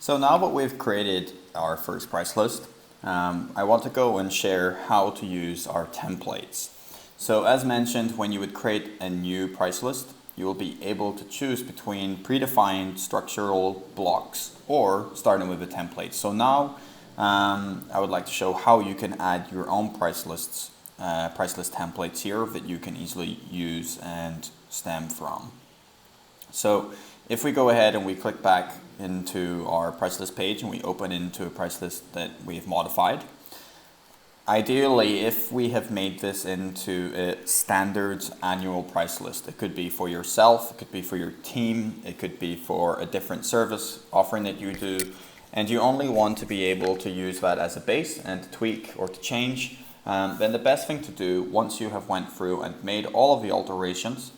So now that we've created our first price list, I want to go and share how to use our templates. So as mentioned, when you would create a new price list, you will be able to choose between predefined structural blocks or starting with a template. So now I would like to show how you can add your own price list templates here that you can easily use and stem from. So if we go ahead and we click back into our price list page and we open into a price list that we've modified, ideally if we have made this into a standard annual price list, it could be for yourself, it could be for your team, it could be for a different service offering that you do, and you only want to be able to use that as a base and to tweak or to change, then the best thing to do once you have went through and made all of the alterations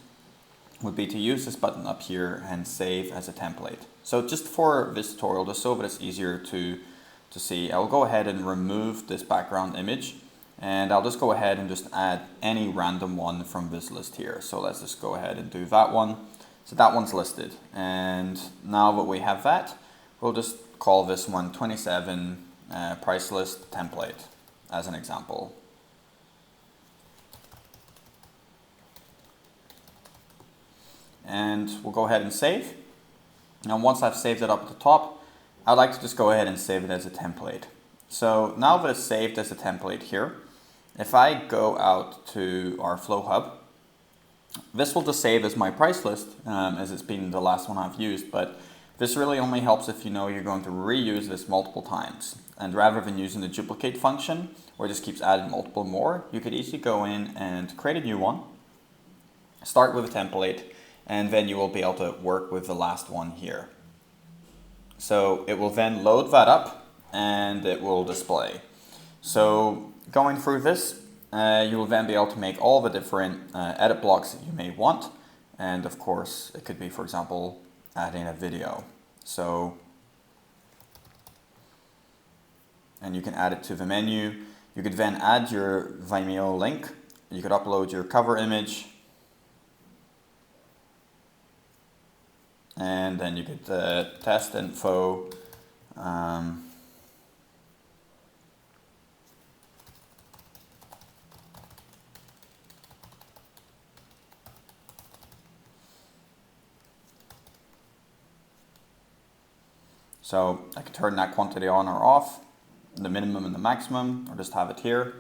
would be to use this button up here and save as a template. So just for this tutorial, just so that it's easier to see, I'll go ahead and remove this background image, and I'll just go ahead and just add any random one from this list here. So let's just go ahead and do that one. So that one's listed, and now that we have that, we'll just call this one 27 price list template as an example. And we'll go ahead and save. Now once I've saved it up at the top, I'd like to just go ahead and save it as a template. So now that it's saved as a template here, if I go out to our Flow Hub, this will just save as my price list as it's been the last one I've used, but this really only helps if you know you're going to reuse this multiple times. And rather than using the duplicate function, where it just keeps adding multiple more, you could easily go in and create a new one, start with a template, and then you will be able to work with the last one here. So it will then load that up and it will display. So going through this, you will then be able to make all the different edit blocks that you may want. And of course, it could be, for example, adding a video. So, and you can add it to the menu. You could then add your Vimeo link. You could upload your cover image. And then you could test info, so I could turn that quantity on or off, the minimum and the maximum, or just have it here.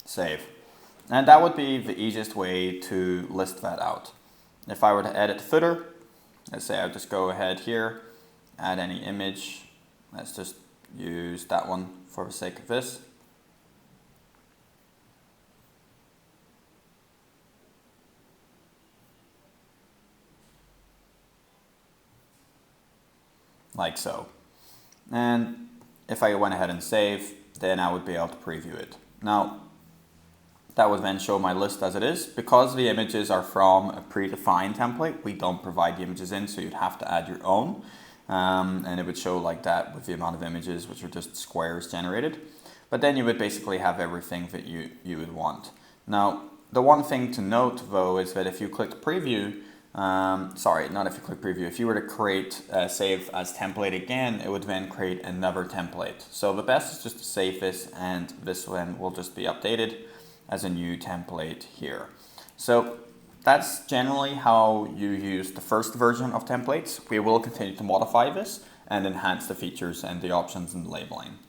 Save. And that would be the easiest way to list that out. If I were to edit the footer, let's say I just go ahead here, add any image. Let's just use that one for the sake of this. Like so. And if I went ahead and save, then I would be able to preview it. Now, that would then show my list as it is. Because the images are from a predefined template, we don't provide the images in, so you'd have to add your own. And it would show like that with the amount of images, which are just squares generated. But then you would basically have everything that you would want. Now, the one thing to note though is that if you click preview, sorry, not if you click preview, if you were to create save as template again, it would then create another template. So the best is just to save this, and this one will just be updated as a new template here. So that's generally how you use the first version of templates. We will continue to modify this and enhance the features and the options and the labeling.